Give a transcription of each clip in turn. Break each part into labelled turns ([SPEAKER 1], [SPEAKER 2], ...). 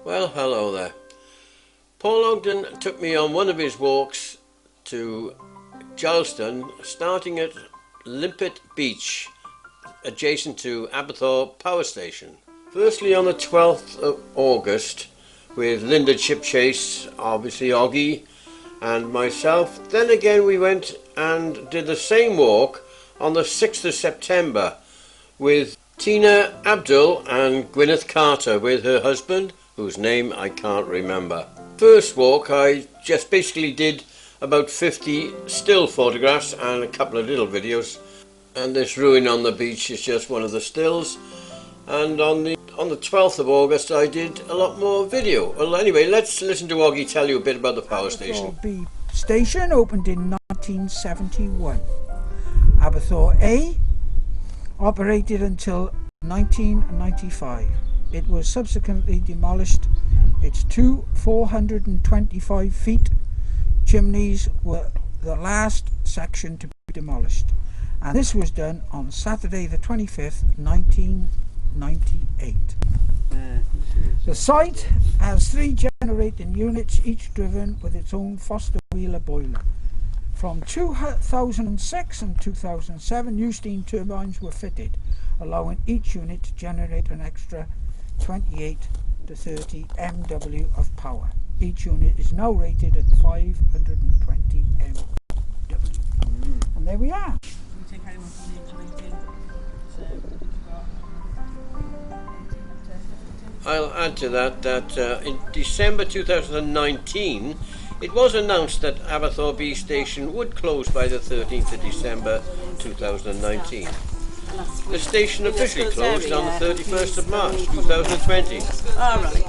[SPEAKER 1] Well, hello there. Paul Ogden took me on one of his walks to Gilston, starting at Limpet Beach, adjacent to Aberthaw Power Station. Firstly on the 12th of August with Linda Chipchase, obviously Oggy, and myself. Then again we went and did the same walk on the 6th of September with Tina Abdul and Gwyneth Carter with her husband, whose name I can't remember. First walk I just basically did about 50 still photographs and a couple of little videos, and this ruin on the beach is just one of the stills. And on the 12th of August I did a lot more video. Well, anyway, let's listen to Oggy tell you a bit about the power station.
[SPEAKER 2] Aberthaw B station opened in 1971. Aberthaw A operated until 1995. It was subsequently demolished. Its two 425 feet chimneys were the last section to be demolished, and this was done on Saturday the 25th, 1998. The site has 3 generating units, each driven with its own Foster Wheeler boiler. From 2006 and 2007, new steam turbines were fitted, allowing each unit to generate an extra 28 to 30 MW of power. Each unit is now rated at 520 MW. And there we are.
[SPEAKER 1] I'll add to that in December 2019 it was announced that Aberthaw B station would close by the 13th of December 2019. The station officially closed on the 31st of March 2020.
[SPEAKER 3] Alright.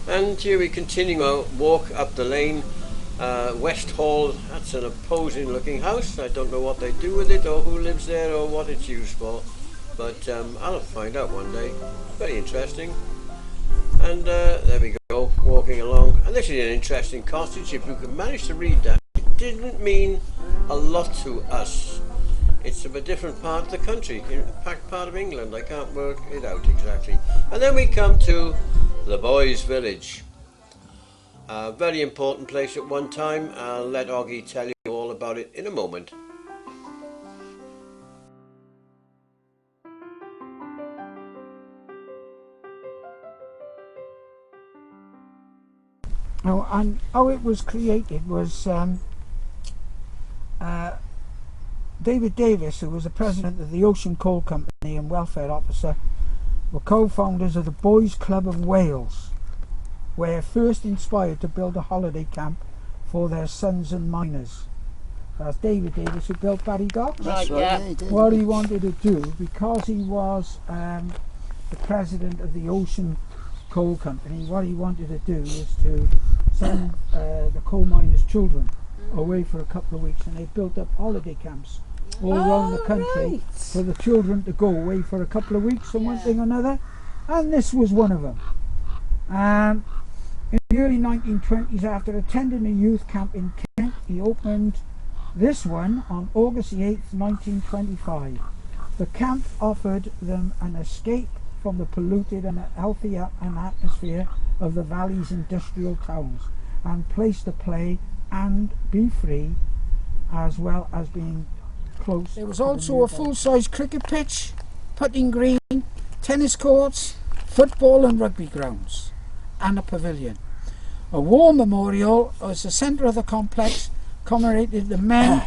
[SPEAKER 1] And here we continue our walk up the lane. West Hall, that's an imposing looking house. I don't know what they do with it or who lives there or what it's used for, but I'll find out one day. Very interesting. And there we go, walking along. And this is an interesting cottage, if you can manage to read that. It didn't mean a lot to us. It's of a different part of the country, in a part of England. I can't work it out exactly. And then we come to the Boys Village. A very important place at one time. I'll let Oggy tell you all about it in a moment.
[SPEAKER 2] Now, and how it was created was David Davis, who was the president of the Ocean Coal Company and welfare officer, were co-founders of the Boys Club of Wales, were first inspired to build a holiday camp for their sons and miners. That's David Davis who built Barry Docks.
[SPEAKER 3] Right, yeah.
[SPEAKER 2] What he wanted to do, because he was the president of the Ocean Coal Company, what he wanted to do is to send the coal miners' children away for a couple of weeks, and they built up holiday camps all around the country for the children to go away for a couple of weeks and one thing or another, and this was one of them. In the early 1920s, after attending a youth camp in Kent, he opened this one on August the 8th, 1925. The camp offered them an escape from the polluted and unhealthy atmosphere of the valley's industrial towns, and place to play and be free, as well as being close. There was also a full-size cricket pitch, putting green, tennis courts, football and rugby grounds, and a pavilion. A war memorial was the centre of the complex, commemorated the men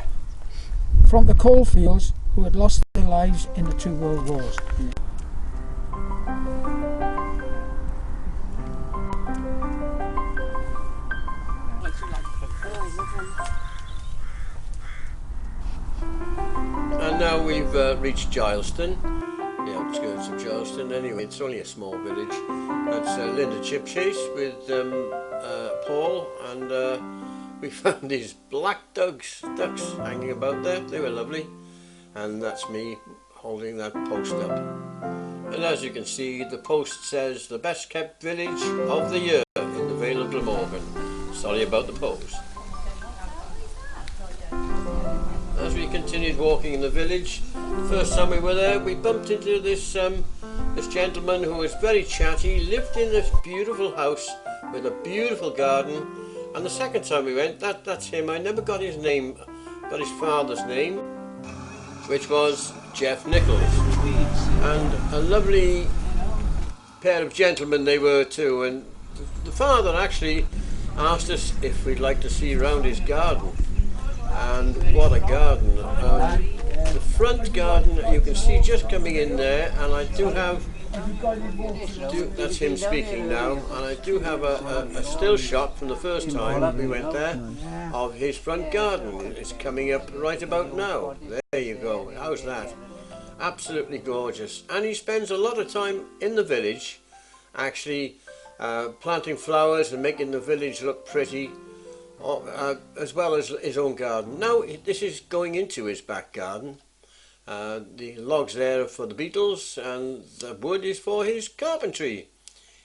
[SPEAKER 2] from the coalfields who had lost their lives in the 2 World Wars.
[SPEAKER 1] And now we've reached Gilston, the outskirts of Gilston. Anyway, it's only a small village. That's Linda Chipchase with Paul, and we found these black ducks hanging about there. They were lovely, and that's me holding that post up. And as you can see, the post says the best kept village of the year in the Vale of Glamorgan. Sorry about the pose. As we continued walking in the village, the first time we were there, we bumped into this This gentleman, who was very chatty, lived in this beautiful house with a beautiful garden. And the second time we went, that's him. I never got his name, got his father's name, which was Jeff Nichols. And a lovely pair of gentlemen they were too. And the father actually asked us if we'd like to see around his garden. And what a garden. The front garden you can see just coming in there, and I do have, that's him speaking now, and I do have a still shot from the first time we went there of his front garden. It's coming up right about now. There you go. How's that? Absolutely gorgeous. And he spends a lot of time in the village, actually planting flowers and making the village look pretty, as well as his own garden. Now this is going into his back garden. The logs there are for the beetles, and the wood is for his carpentry.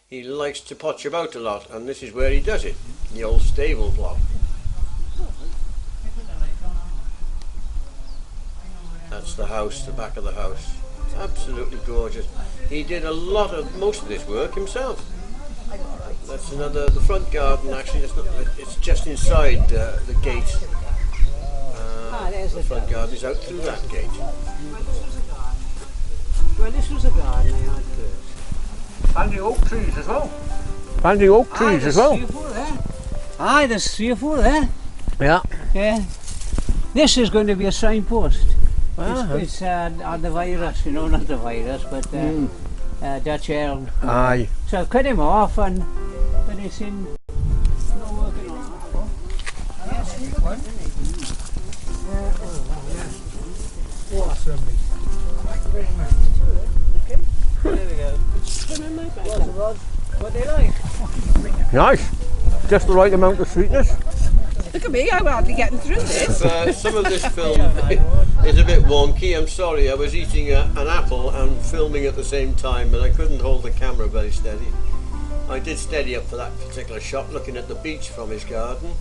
[SPEAKER 1] He likes to potch about a lot, and this is where he does it, the old stable block. That's the house, the back of the house. It's absolutely gorgeous. He did most of this work himself. That's the front garden actually, it's just inside the gate. The front garden is out through that gate.
[SPEAKER 3] Well, this was a garden I had first.
[SPEAKER 1] Planting oak trees as well. Planting oak trees as well.
[SPEAKER 3] Aye, there's 3 or 4 there.
[SPEAKER 1] Yeah.
[SPEAKER 3] Yeah. This is going to be a signpost.
[SPEAKER 1] Ah.
[SPEAKER 3] It's the virus, you know, not the virus, but Dutch elm.
[SPEAKER 1] Aye.
[SPEAKER 3] So I've cut him off, and but it's in no working on that. Yes,
[SPEAKER 2] Thank you very much.
[SPEAKER 3] Okay. There we go. What they like?
[SPEAKER 1] Nice. Just the right amount of sweetness.
[SPEAKER 4] Look at me, I'm hardly getting through this.
[SPEAKER 1] Some of this film is a bit wonky. I'm sorry, I was eating an apple and filming at the same time, and I couldn't hold the camera very steady. I did steady up for that particular shot, looking at the beach from his garden.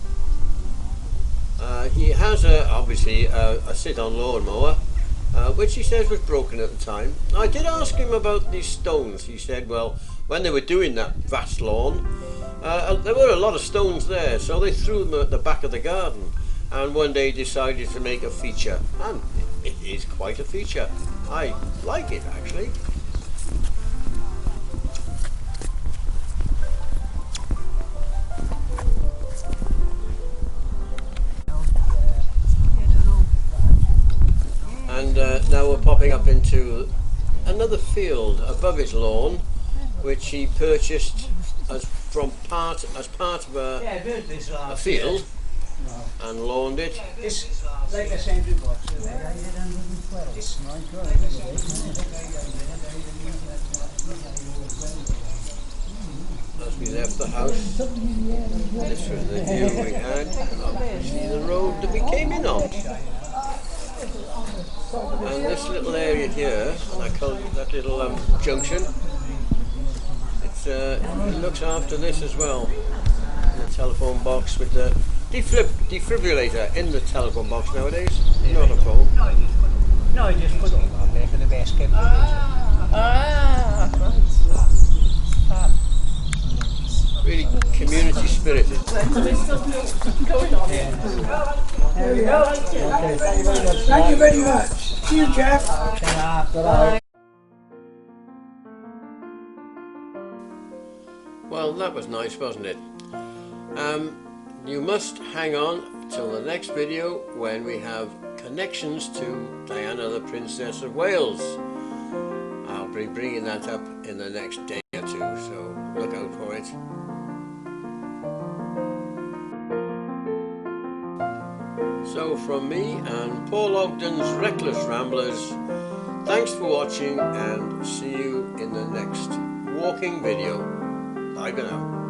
[SPEAKER 1] He has obviously a sit-on lawnmower, which he says was broken at the time. I did ask him about these stones. He said, well, when they were doing that vast lawn, there were a lot of stones there, so they threw them at the back of the garden, and one day decided to make a feature, and it is quite a feature. I like it actually. And now we're popping up into another field above his lawn, which he purchased as part of a field and lawned it.
[SPEAKER 3] It's like a sentry box.
[SPEAKER 1] As we left the house, this was the view we had, obviously the road that we came in on. And this little area here, and I call it that little junction, it looks after this as well. The telephone box with the defibrillator in the telephone box nowadays, not a phone.
[SPEAKER 3] No, I just put it on there for the best kept.
[SPEAKER 1] Really community spirited.
[SPEAKER 2] There we go. Thank you very much. See you, Jeff. Bye.
[SPEAKER 1] Well, that was nice, wasn't it? You must hang on till the next video when we have connections to Diana, the Princess of Wales. I'll be bringing that up in the next day or two, so look out for it. So from me and Paul Ogden's Reckless Ramblers, thanks for watching, and see you in the next walking video. Bye for now.